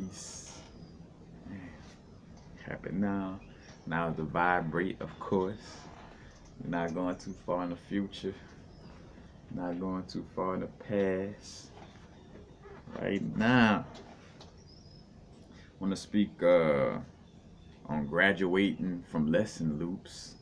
Peace. Happy now. Now to vibrate, of course. Not going too far in the future. Not going too far in the past. Right now, I want to speak on graduating from lesson loops.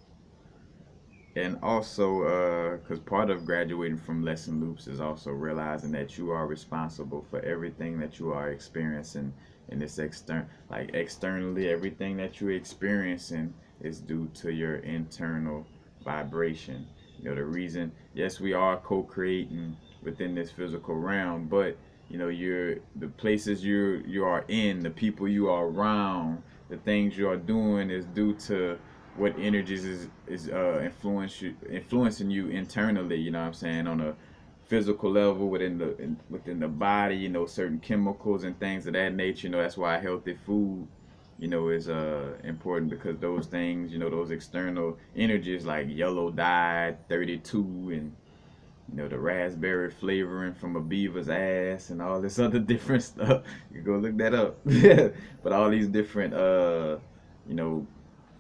And also, because part of graduating from lesson loops is also realizing that you are responsible for everything that you are experiencing in this externally, everything that you're experiencing is due to your internal vibration. You know, the reason, yes, we are co-creating within this physical realm, but you're the places you are in, the people you are around, the things you are doing is due to what energies is influencing you internally. You know what I'm saying, on a physical level within the body. Certain chemicals and things of that nature. That's why healthy food is important, because those things, those external energies like yellow dye 32 and the raspberry flavoring from a beaver's ass and all this other different stuff. You go look that up. But all these different you know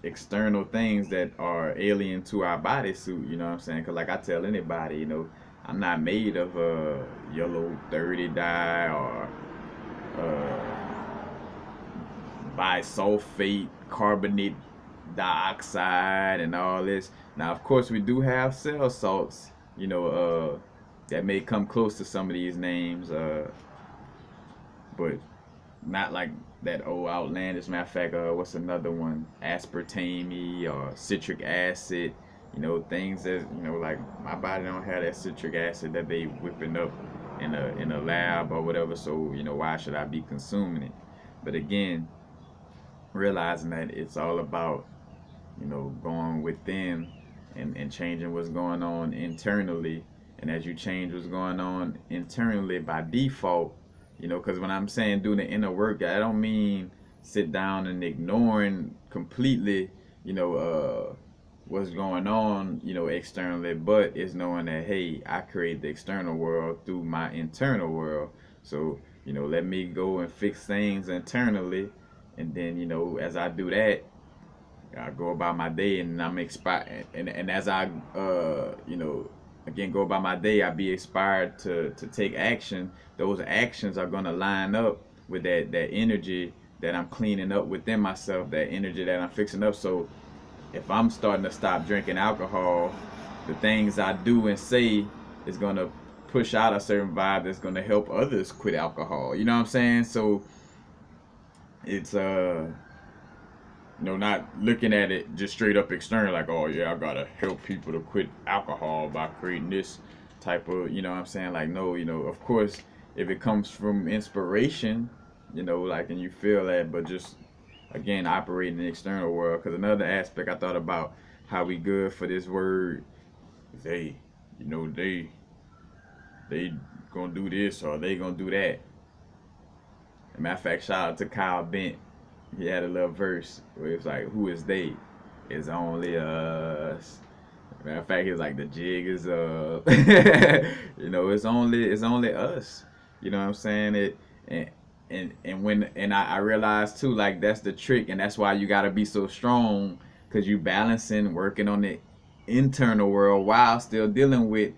external things that are alien to our bodysuit. You know what I'm saying? Because like I tell anybody, I'm not made of yellow 30 dye or bisulfate carbonate dioxide and all this. Now, of course, we do have cell salts, that may come close to some of these names, but not like that old outlandish. Matter of fact, what's another one? Aspartame or citric acid. Things that like my body don't have that citric acid that they whipping up in a lab or whatever. So why should I be consuming it? But again, realizing that it's all about going within and changing what's going on internally. And as you change what's going on internally by default, because when I'm saying doing the inner work, I don't mean sit down and ignoring completely, what's going on, externally, but it's knowing that, hey, I create the external world through my internal world. So, let me go and fix things internally. And then, as I do that, I go about my day and I'm inspired. And as I, again, go about my day, I be inspired to take action. Those actions are going to line up with that energy that I'm cleaning up within myself, that energy that I'm fixing up. So if I'm starting to stop drinking alcohol, the things I do and say is going to push out a certain vibe that's going to help others quit alcohol. You know what I'm saying? So it's not looking at it just straight up external, like, oh yeah, I gotta help people to quit alcohol by creating this type of, what I'm saying? Like, no, of course, if it comes from inspiration, like, and you feel that, but just, again, operating in the external world. Because another aspect I thought about, how we good for this word, they, they gonna do this or they gonna do that. As a matter of fact, shout out to Kyle Bent. He had a little verse where it's like, who is they? It's only us. Matter of fact, he's like, the jig is up. It's only us. You know what I'm saying? And I realized too, like, that's the trick, and that's why you gotta be so strong, because you balancing, working on the internal world while still dealing with,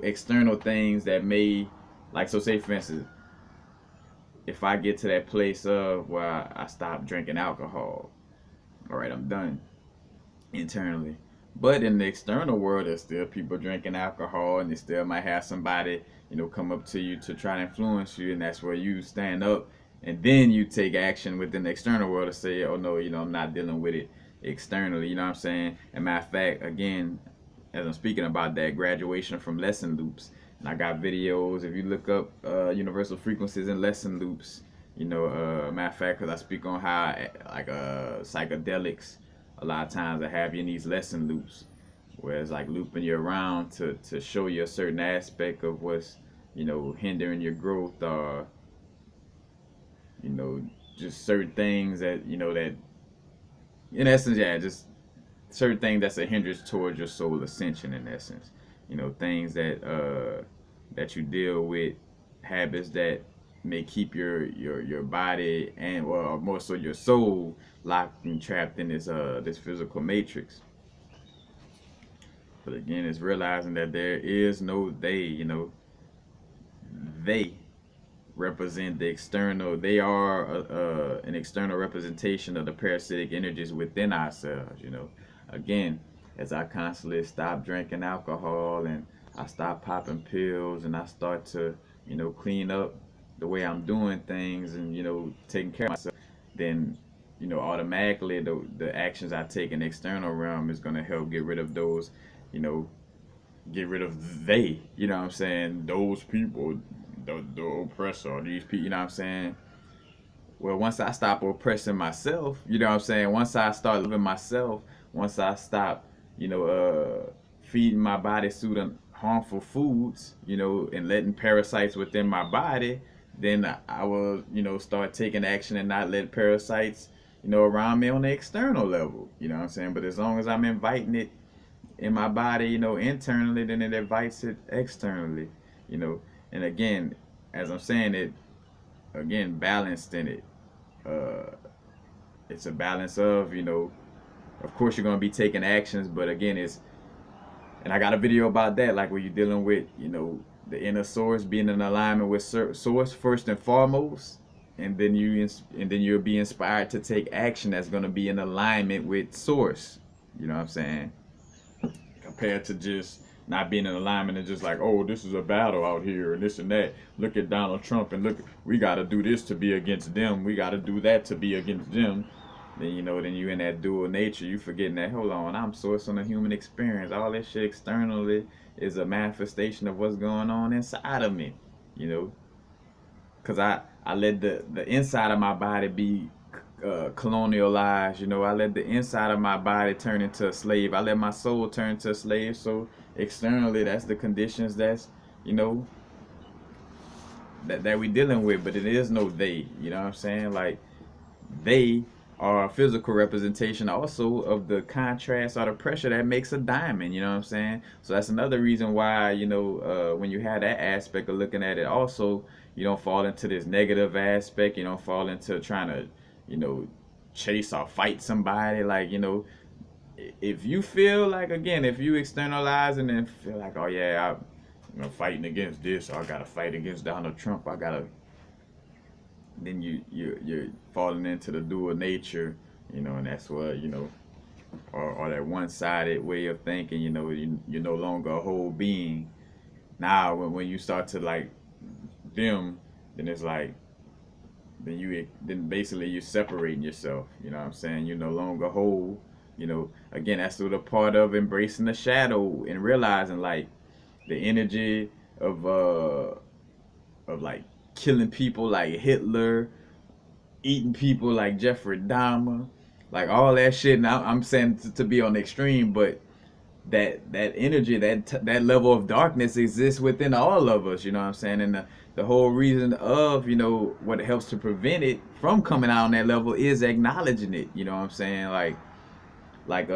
external things that may, like, so say for instance, if I get to that place of where I stop drinking alcohol, all right, I'm done internally. But in the external world, there's still people drinking alcohol, and they still might have somebody, come up to you to try to influence you, and that's where you stand up, and then you take action within the external world to say, oh no, I'm not dealing with it externally. You know what I'm saying? And matter of fact, again, as I'm speaking about that graduation from lesson loops, and I got videos. If you look up universal frequencies and lesson loops, matter of fact, because I speak on how like psychedelics, a lot of times I have you in these lesson loops, where it's like looping you around to show you a certain aspect of what's hindering your growth, or just certain things that that in essence, yeah, just certain things that's a hindrance towards your soul ascension, in essence. Things that you deal with, habits that may keep your body, and well, more so your soul, locked and trapped in this physical matrix. But again, it's realizing that there is no they. They represent the external. They are an external representation of the parasitic energies within ourselves. Again, as I constantly stop drinking alcohol, and I stop popping pills, and I start to clean up the way I'm doing things, and taking care of myself, then automatically the actions I take in the external realm is going to help get rid of those, you know get rid of they, what I'm saying, those people, the oppressor, these people, what I'm saying. Well, once I stop oppressing myself, what I'm saying, once I start loving myself, once I stop, feeding my body certain harmful foods, and letting parasites within my body, then I will, start taking action and not let parasites, around me on the external level, what I'm saying. But as long as I'm inviting it in my body, internally, then it invites it externally, you know. And again, as I'm saying it, again, balanced in it. Uh, it's a balance of, of course you're gonna be taking actions, but again, and I got a video about that, like where you're dealing with, the inner source, being in alignment with source first and foremost, and then you'll be inspired to take action that's gonna be in alignment with source. You know what I'm saying? Compared to just not being in alignment and just like, oh, this is a battle out here and this and that. Look at Donald Trump and look, we got to do this to be against them. We got to do that to be against them. Then then you in that dual nature. You forgetting that, hold on, I'm sourcing a human experience. All this shit externally is a manifestation of what's going on inside of me. Because I let the inside of my body be colonialized. I let the inside of my body turn into a slave. I let my soul turn to a slave. So externally, that's the conditions that's that we dealing with. But it is no they. You know what I'm saying? Like, they are a physical representation also of the contrast or the pressure that makes a diamond. You know what I'm saying? So that's another reason why when you have that aspect of looking at it, also you don't fall into this negative aspect. You don't fall into trying to chase or fight somebody. Like, if you feel like, again, if you externalize and then feel like, oh yeah, I'm fighting against this, or I gotta fight against Donald Trump, then you're falling into the dual nature, and that's what, or that one-sided way of thinking. You're no longer a whole being. Now when you start to like them, then it's like, then basically you're separating yourself. You know what I'm saying? You're no longer whole. Again, that's sort of part of embracing the shadow and realizing like the energy of like killing people like Hitler, eating people like Jeffrey Dahmer, like all that shit. Now I'm saying to be on the extreme, but that energy, that level of darkness exists within all of us. You know what I'm saying? And the whole reason of what helps to prevent it from coming out on that level is acknowledging it. You know what I'm saying? Like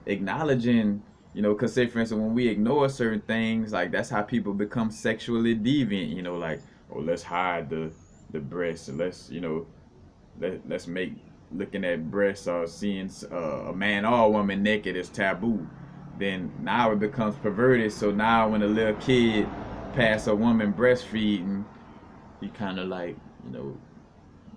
acknowledging, because say for instance, when we ignore certain things, like that's how people become sexually deviant. Like, oh, let's hide the breasts, and let's make looking at breasts or seeing a man or a woman naked is taboo. Then now it becomes perverted. So now when a little kid pass a woman breastfeeding, he kind of like,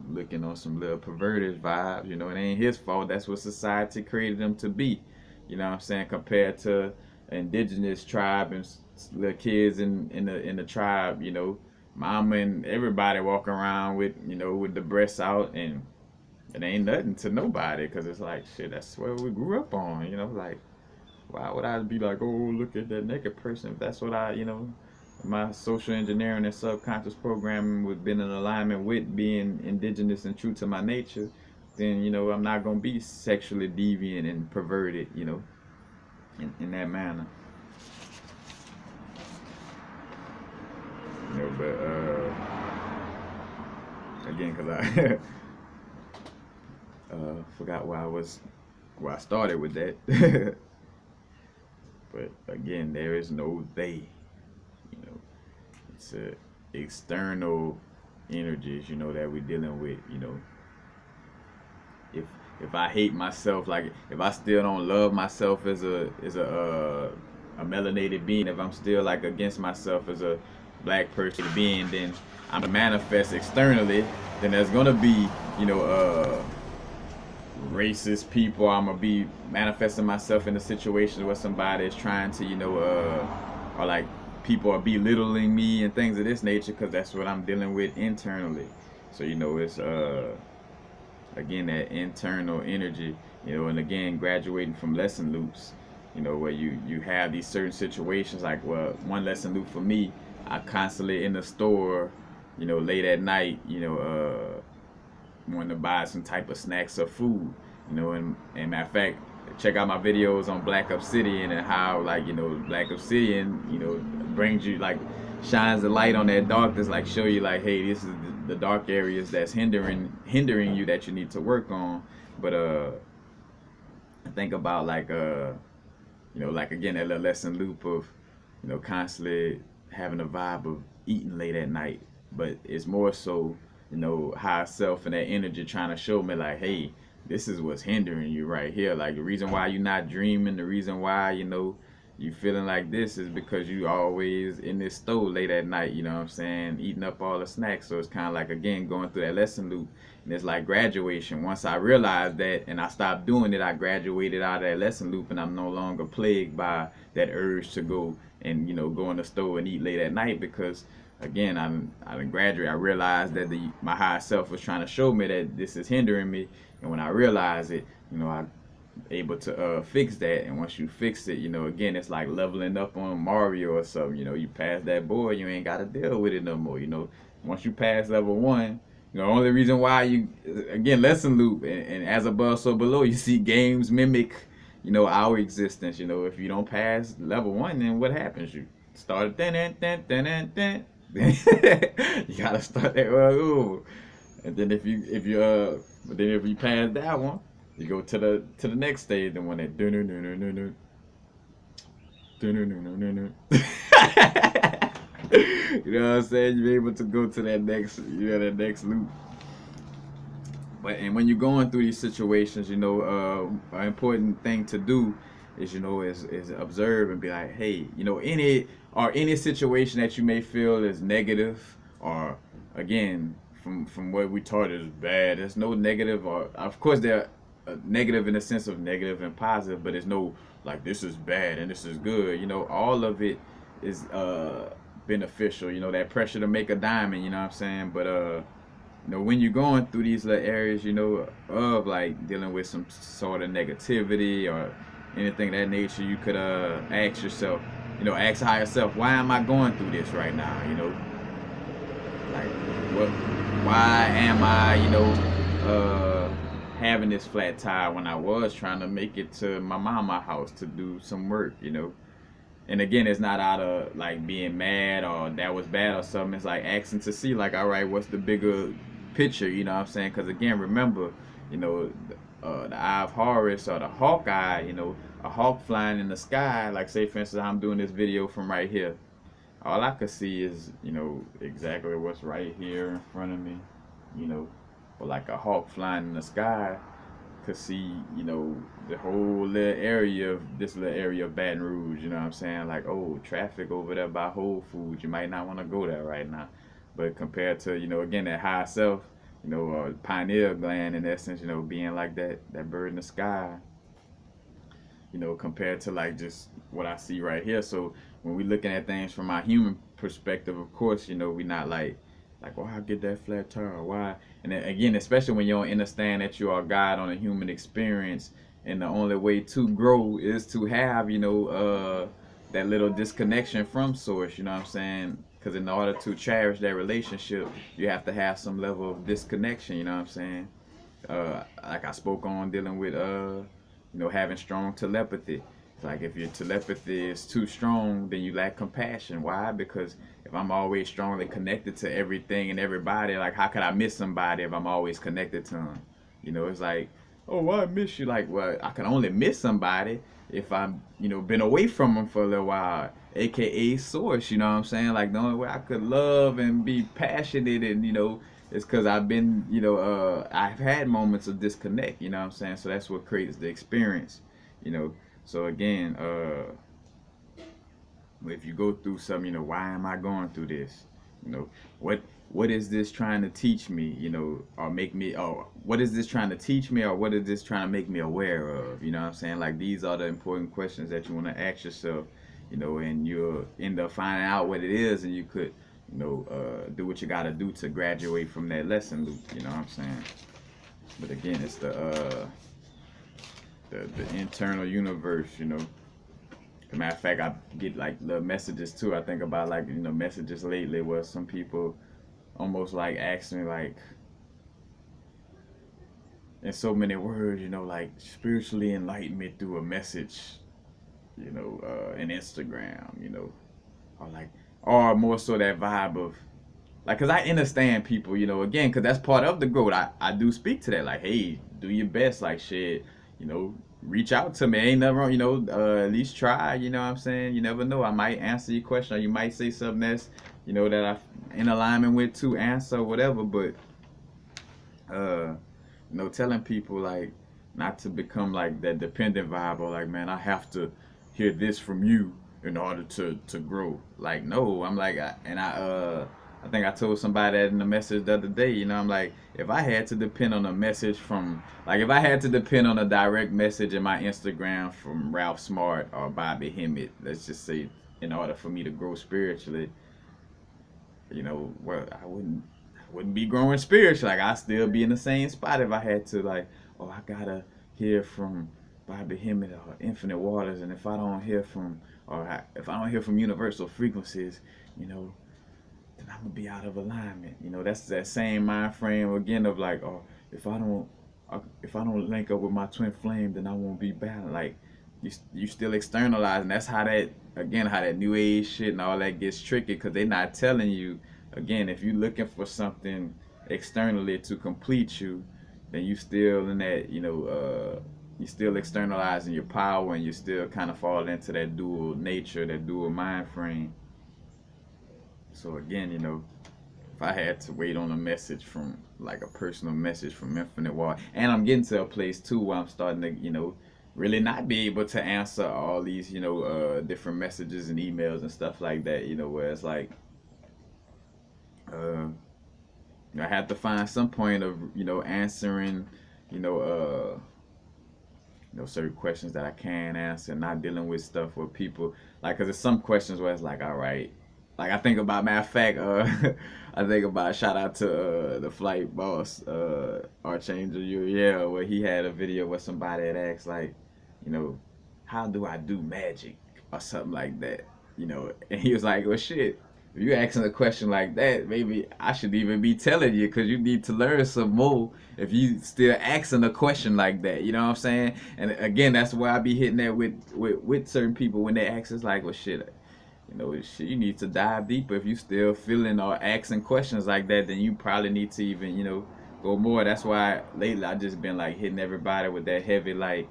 looking on some little perverted vibes. It ain't his fault. That's what society created them to be. You know what I'm saying? Compared to indigenous tribe and little kids in the tribe, mama and everybody walking around with, with the breasts out, and it ain't nothing to nobody, because it's like, shit, that's what we grew up on. Like, why would I be like, oh, look at that naked person? If that's what my social engineering and subconscious programming would been in alignment with being indigenous and true to my nature, then I'm not gonna be sexually deviant and perverted, in that manner. But again, because I forgot where I started with that. But again, there is no they. It's a external energies, you know, that we're dealing with. You know, if if I hate myself, like if I still don't love myself as a melanated being, if I'm still like against myself as a black person being, then I'm manifest externally. Then there's gonna be, you know, racist people. I'm gonna be manifesting myself in a situation where somebody is trying to, you know, or like people are belittling me and things of this nature, because that's what I'm dealing with internally. So you know, it's again that internal energy, you know, and again graduating from lesson loops, you know, where you have these certain situations. Like, well, one lesson loop for me, I constantly in the store, you know, late at night, you know, wanting to buy some type of snacks or food, you know, and matter of fact, check out my videos on Black Obsidian and how, like, you know, Black Obsidian, you know, brings you, like, shines the light on that darkness, like show you like, hey, this is the dark areas that's hindering you that you need to work on. But I think about like you know, like again that little lesson loop of, you know, constantly having a vibe of eating late at night, but it's more so, you know, higher self and that energy trying to show me like, hey, this is what's hindering you right here. Like the reason why you're not dreaming, the reason why, you know, you feeling like this is because you always in this store late at night, you know what I'm saying, eating up all the snacks. So it's kind of like, again, going through that lesson loop. And it's like graduation. Once I realized that and I stopped doing it, I graduated out of that lesson loop, and I'm no longer plagued by that urge to go and, you know, go in the store and eat late at night, because again, I didn't graduate. I realized that my higher self was trying to show me that this is hindering me, and when I realized it, you know, I able to fix that. And once you fix it, you know, again, it's like leveling up on Mario or something. You know, you pass that board, you ain't got to deal with it no more. You know, once you pass level 1, you know, the only reason why you, again, lesson loop, and as above so below, you see games mimic, you know, our existence. You know, if you don't pass level 1, then what happens? You start you gotta start that ooh. And then but then if you pass that one, you go to the next stage, the one that you know what I'm saying? You're able to go to that next, you know, that next loop. But and when you're going through these situations, you know, an important thing to do is, you know, is observe and be like, hey, you know, any situation that you may feel is negative, or again, from what we taught is bad. There's no negative, or of course there are negative in the sense of negative and positive, but there's no like this is bad and this is good. You know, all of it is beneficial. You know, that pressure to make a diamond. You know what I'm saying? But you know, when you're going through these little areas, you know, of like dealing with some sort of negativity or anything of that nature, you could ask yourself, you know, ask higher self, why am I going through this right now? You know, like why am I, you know, having this flat tire when I was trying to make it to my mama house to do some work, you know? And again, it's not out of like being mad or that was bad or something. It's like asking to see, like, all right, what's the bigger picture? You know what I'm saying? Because again, remember, you know, the eye of Horus or the hawk eye, you know, a hawk flying in the sky. Like, say for instance, I'm doing this video from right here. All I could see is, you know, exactly what's right here in front of me, you know, or like a hawk flying in the sky could see, you know, the whole little area of this little area of Baton Rouge, you know what I'm saying? Like, oh, traffic over there by Whole Foods, you might not want to go there right now. But compared to, you know, again, that high self, you know, pineal gland in essence, you know, being like that bird in the sky, you know, compared to like just what I see right here. So when we're looking at things from our human perspective, of course, you know, we're not like, why I get that flat tire? Why? And then, again, especially when you don't understand that you are God on a human experience, and the only way to grow is to have, you know, that little disconnection from source. You know what I'm saying? Because in order to cherish that relationship, you have to have some level of disconnection. You know what I'm saying? Like I spoke on dealing with, you know, having strong telepathy. It's like if your telepathy is too strong, then you lack compassion. Why? Because if I'm always strongly connected to everything and everybody, like how could I miss somebody if I'm always connected to them? You know, it's like, oh, why I miss you? Like, well, I can only miss somebody if I'm, you know, been away from them for a little while. aka source, you know what I'm saying? Like the only way I could love and be passionate and, you know, it's because I've been, you know, I've had moments of disconnect, you know what I'm saying? So that's what creates the experience, you know. So again, if you go through something, you know, why am I going through this? You know, what what is this trying to teach me, you know, or make me, or what is this trying to teach me, or what is this trying to make me aware of? You know what I'm saying? Like these are the important questions that you want to ask yourself, you know, and you'll end up finding out what it is, and you could, you know, do what you got to do to graduate from that lesson loop. You know what I'm saying? But again, it's the internal universe, you know. As a matter of fact, I get like the messages too. I think about like, you know, messages lately where some people almost like ask me like in so many words, you know, like spiritually enlighten me through a message, you know, in Instagram, you know, or like, or more so that vibe of like, cause I understand people, you know, again, cause that's part of the growth. I do speak to that, like, hey, do your best, like shit, you know, reach out to me. Ain't nothing wrong, you know, at least try, you know what I'm saying? You never know. I might answer your question, or you might say something that's, you know, that I in alignment with to answer, whatever. But you know, telling people like not to become like that dependent vibe or like, man, I have to hear this from you in order to grow. Like, no, I'm like, I think I told somebody that in the message the other day, you know, I'm like, if I had to depend on a message from, like, if I had to depend on a direct message in my Instagram from Ralph Smart or Bobby Hemmett, let's just say, in order for me to grow spiritually, you know, well, I wouldn't be growing spiritually. Like I still be in the same spot if I had to like, oh, I gotta hear from Bobby Hemmett or Infinite Waters, and if I don't hear from, if I don't hear from Universal Frequencies, you know, then I'm gonna be out of alignment. You know, that's that same mind frame again of like, oh, if I don't, if I don't link up with my twin flame, then I won't be balanced. Like you still externalize, and that's how that again how that new age shit and all that gets tricky because they're not telling you again if you're looking for something externally to complete you, then you still in that you're still externalizing your power and you still kind of fall into that dual nature, that dual mind frame. So again, you know, if I had to wait on a message from like a personal message from Infinite War, and I'm getting to a place too where I'm starting to, you know, really not be able to answer all these, you know, different messages and emails and stuff like that, you know, where it's like, uh, I have to find some point of, you know, answering, you know, certain questions that I can answer, not dealing with stuff where people like, cause there's some questions where it's like, all right, like I think about matter of fact, I think about shout out to the flight boss, Archangel Uriel, where he had a video where somebody had asked like, you know, how do I do magic or something like that, you know, and he was like, well, shit. If you asking a question like that, maybe I should even be telling you because you need to learn some more if you still asking a question like that. You know what I'm saying? And again, that's why I be hitting that with certain people when they ask us like, well, shit, you know, shit, you need to dive deeper. If you still feeling or asking questions like that, then you probably need to even, you know, go more. That's why lately I just been like hitting everybody with that heavy, like,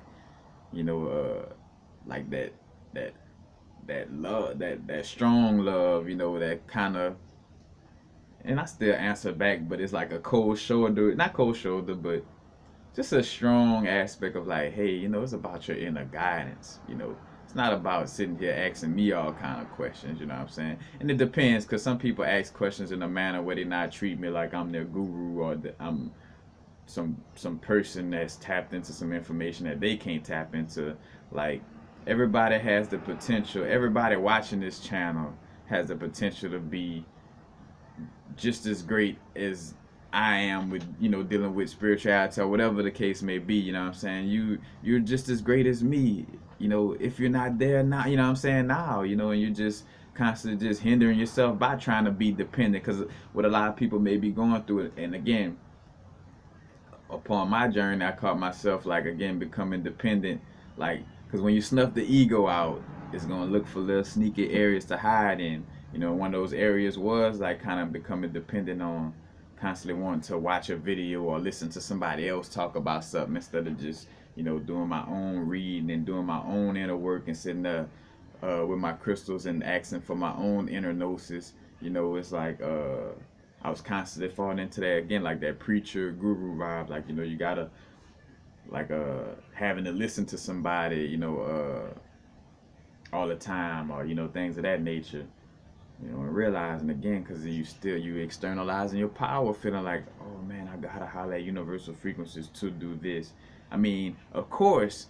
you know, like that that love, that strong love, you know, that kind of, and I still answer back, but it's like a cold shoulder, not cold shoulder, but just a strong aspect of like, hey, you know, it's about your inner guidance, you know. It's not about sitting here asking me all kind of questions, you know what I'm saying? And it depends, because some people ask questions in a manner where they not treat me like I'm their guru or I'm some person that's tapped into some information that they can't tap into. Like everybody has the potential. Everybody watching this channel has the potential to be just as great as I am with, you know, dealing with spirituality or whatever the case may be. You know what I'm saying? You're just as great as me. You know, if you're not there now, you know what I'm saying, now, you know, and you're just constantly just hindering yourself by trying to be dependent, because what a lot of people may be going through it. And again, upon my journey, I caught myself like again becoming dependent, like because when you snuff the ego out, it's gonna look for little sneaky areas to hide in. You know, one of those areas was like kind of becoming dependent on constantly wanting to watch a video or listen to somebody else talk about something instead of just, you know, doing my own reading and doing my own inner work and sitting there with my crystals and asking for my own inner gnosis. You know, it's like I was constantly falling into that again, like that preacher guru vibe. Like, you know, you gotta like having to listen to somebody, you know, all the time, or you know, things of that nature. You know, and realizing again, because you externalizing your power, feeling like, oh man, I gotta holler at universal frequencies to do this. I mean, of course,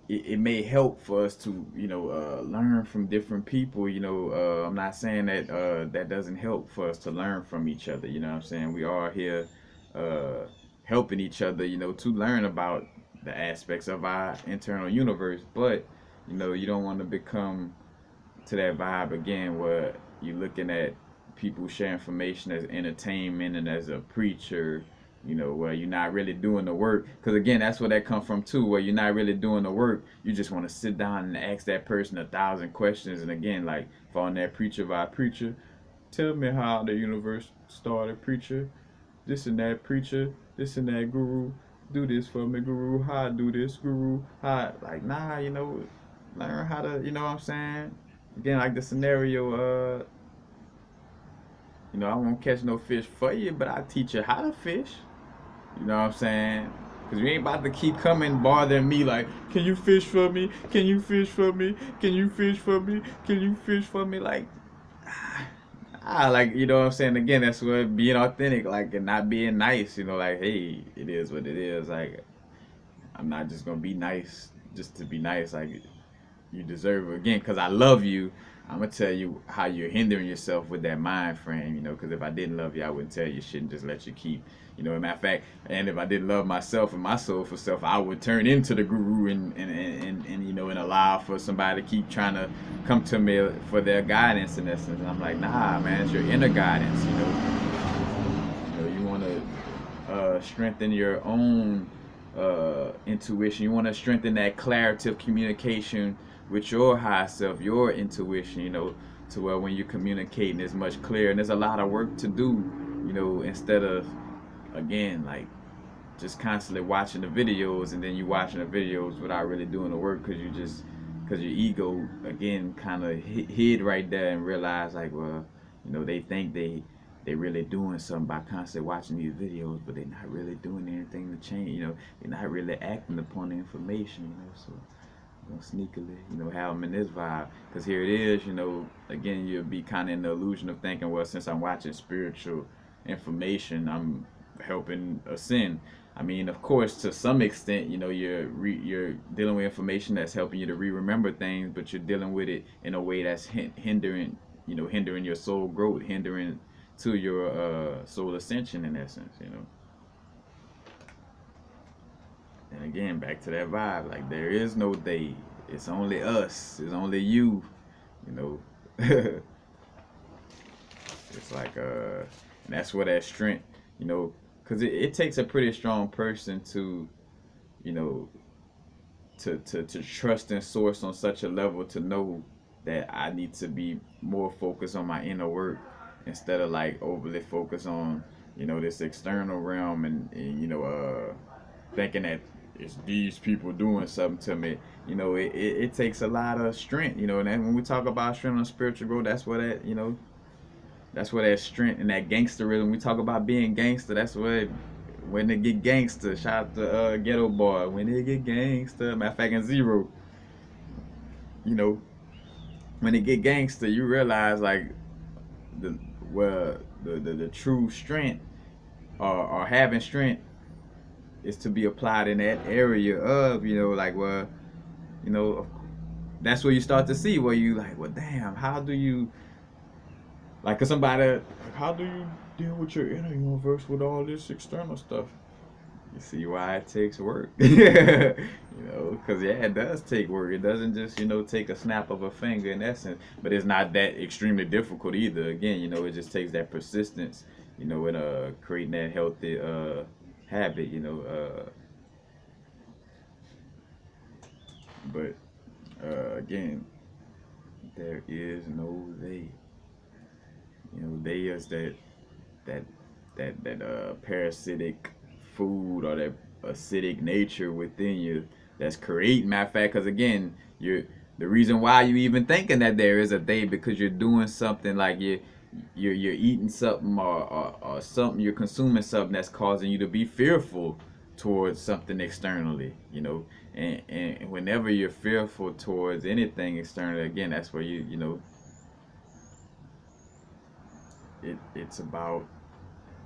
it may help for us to, you know, learn from different people. You know, I'm not saying that that doesn't help for us to learn from each other. You know what I'm saying? We are here uh, helping each other, you know, to learn about the aspects of our internal universe. But, you know, you don't want to become to that vibe again where you're looking at people share information as entertainment and as a preacher, you know, where you're not really doing the work. Because again, that's where that come from too, where you're not really doing the work. You just want to sit down and ask that person 1,000 questions. And again, like following that preacher by preacher, tell me how the universe started, preacher. This and that preacher, this and that guru. Do this for me, guru. How I do this, guru? How like nah, you know, learn how to, you know what I'm saying? Again, like the scenario, you know, I won't catch no fish for you, but I teach you how to fish. You know what I'm saying? Because you ain't about to keep coming bothering me like, can you fish for me? Can you fish for me? Can you fish for me? Can you fish for me? Like, like, you know what I'm saying? Again, that's what being authentic, like, and not being nice, you know, like, hey, it is what it is. Like, I'm not just going to be nice just to be nice. Like, you deserve it again because I love you. I'm gonna tell you how you're hindering yourself with that mind frame, you know. Because if I didn't love you, I wouldn't tell you shit and just let you keep, you know. As a matter of fact, and if I didn't love myself and my soul for self, I would turn into the guru and you know and allow for somebody to keep trying to come to me for their guidance in essence. And I'm like, nah, man, it's your inner guidance, you know. You know, you want to strengthen your own intuition. You want to strengthen that clarity of communication with your high self, your intuition, you know, to where when you're communicating it's much clearer. And there's a lot of work to do, you know, instead of, again, like just constantly watching the videos and then you watching the videos without really doing the work because your ego, again, kind of hid right there and realized like, well, you know, they think they really doing something by constantly watching these videos, but they're not really doing anything to change, you know, they're not really acting upon the information, you know, so you know, sneakily, you know, have them in this vibe. Because here it is, you know, again, you'll be kind of in the illusion of thinking, well, since I'm watching spiritual information, I'm helping ascend. I mean, of course, to some extent, you know, you're dealing with information that's helping you to remember things, but you're dealing with it in a way that's hindering, you know, hindering your soul growth, hindering to your soul ascension in essence, you know. And again, back to that vibe, like there is no they. It's only us. It's only you. You know. It's like and that's where that strength, you know, because it takes a pretty strong person to, you know, to trust in source on such a level to know that I need to be more focused on my inner work instead of like overly focused on, you know, this external realm and you know thinking that it's these people doing something to me. You know, it takes a lot of strength, you know, and then when we talk about strength on spiritual growth, that's where that, you know, that's where that strength and that gangsterism, we talk about being gangster, that's where when they get gangster, shout out to Ghetto Boy, when they get gangster, matter of fact in Zero, you know, when they get gangster, you realize like the where the true strength or having strength is to be applied in that area of, you know, like where, you know, that's where you start to see where you like, well, damn, how do you, like, cause somebody, how do you deal with your inner universe with all this external stuff? You see why it takes work, you know, cause yeah, it does take work. It doesn't just, you know, take a snap of a finger in essence, but it's not that extremely difficult either. Again, you know, it just takes that persistence, you know, in creating that healthy habit, you know, but again, there is no they. You know, they is that parasitic food or that acidic nature within you that's creating. Matter of fact, because again, you're The reason why you even thinking that there is a they, because you're doing something like you're eating something, or something, you're consuming something that's causing you to be fearful towards something externally, you know. And whenever you're fearful towards anything externally, again, that's where you know, it's about,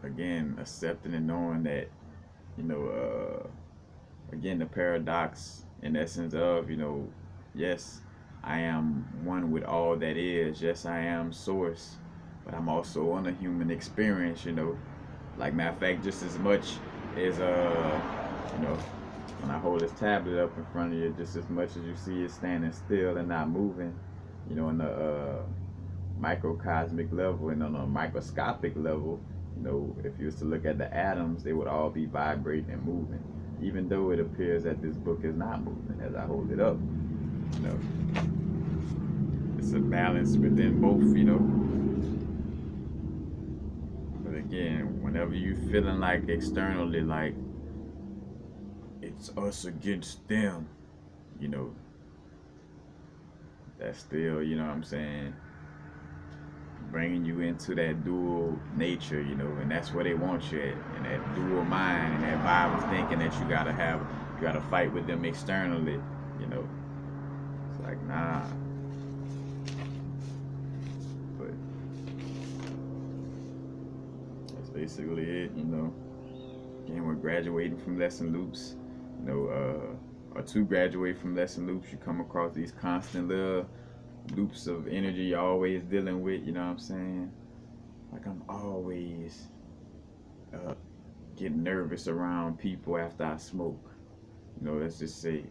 again, accepting and knowing that, you know, again, the paradox in essence of, you know, yes, I am one with all that is. Yes, I am source, but I'm also on a human experience, you know. Like, matter of fact, just as much as, you know, when I hold this tablet up in front of you, just as much as you see it standing still and not moving, you know, in the microcosmic level and on a microscopic level, you know, if you was to look at the atoms, they would all be vibrating and moving, even though it appears that this book is not moving as I hold it up. You know, it's a balance within both, you know. But again, whenever you feeling like externally, like it's us against them, you know, that's still, you know what I'm saying, bringing you into that dual nature, you know, and that's where they want you at, in that dual mind and that vibe of thinking that you gotta fight with them externally, you know. It's like, nah. But that's basically it, you know. Again, we're graduating from lesson loops, you know, or to graduate from lesson loops, you come across these constant little loops of energy you're always dealing with, you know what I'm saying? Like, I'm always uh, getting nervous around people after I smoke. You know, let's just say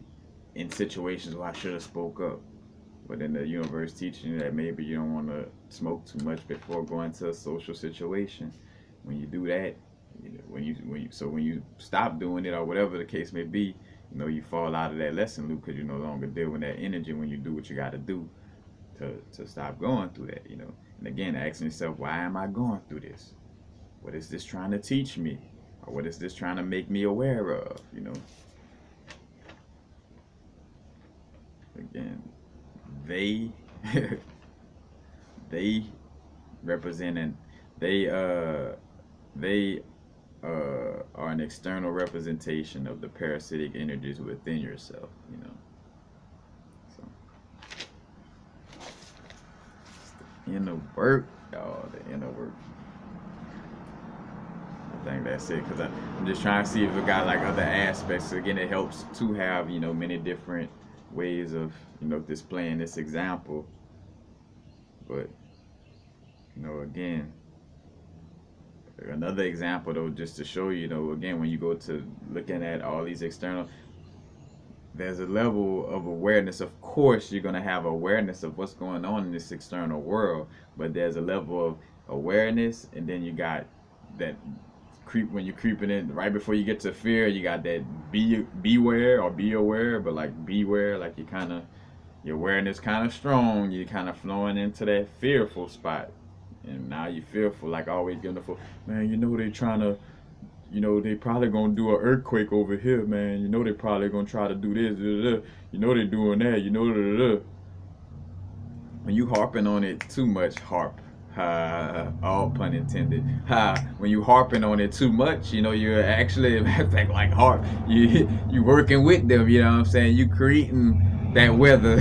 in situations where I should have spoke up. But then the universe teaching you that maybe you don't want to smoke too much before going to a social situation. When you do that, you know, when you stop doing it or whatever the case may be, you know, you fall out of that lesson loop because you no longer deal with that energy when you do what you got to do to stop going through that, you know. And again, asking yourself, why am I going through this? What is this trying to teach me? Or what is this trying to make me aware of, you know? Again, they they representing they are an external representation of the parasitic energies within yourself, you know. So the inner work, oh, the inner work. I think that's it, because I'm just trying to see if it got like other aspects. So again, it helps to have, you know, many different ways of, you know, displaying this example. But, you know, again, another example though, just to show you, you know, again, when you go to looking at all these external, there's a level of awareness. Of course, you're going to have awareness of what's going on in this external world, but there's a level of awareness, and then you got that creep when you're creeping in right before you get to fear. You got that beware or be aware, but like beware, like you kind of, your awareness kind of strong, you're kind of flowing into that fearful spot, and now you're fearful, like always getting the full, man, you know, they trying to, you know, they probably gonna do an earthquake over here, man. You know, they probably gonna try to do this, you know, they doing that, you know, when you harping on it too much, all pun intended, when you harping on it too much, you know, you're actually, like harp, you working with them, you know what I'm saying? You creating that weather,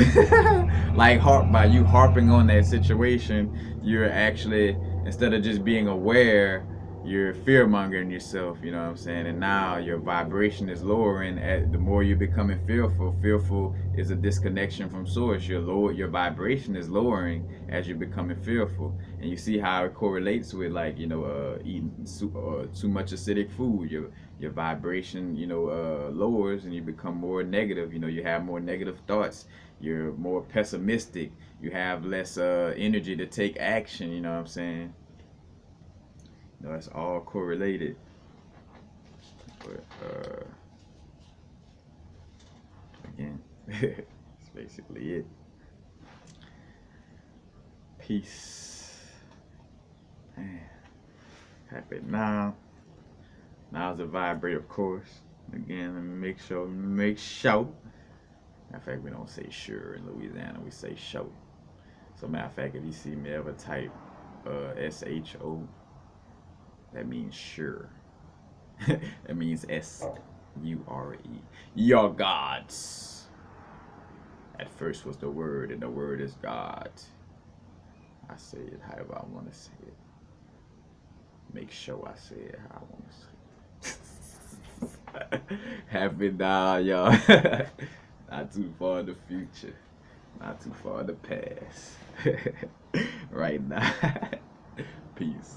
like by you harping on that situation, you're actually, instead of just being aware, you're fear mongering yourself, you know what I'm saying? And now your vibration is lowering. The more you're becoming fearful, fearful is a disconnection from source. Your vibration is lowering as you're becoming fearful. And you see how it correlates with, like, you know, eating too much acidic food. Your vibration, you know, lowers, and you become more negative. You know, you have more negative thoughts. You're more pessimistic. You have less energy to take action, you know what I'm saying? No, it's all correlated. But again, that's basically it. Peace. Man, happy now. Now's the vibrate, of course. Again, let me make sure Matter of fact, we don't say sure in Louisiana, we say show. So matter of fact, if you see me ever type SHO, that means sure. That means SURE. Your gods. At first was the word, and the word is God. I say it however I want to say it. Make sure I say it how I want to say it. Happy now, y'all. Not too far in the future. Not too far in the past. Right now. Peace.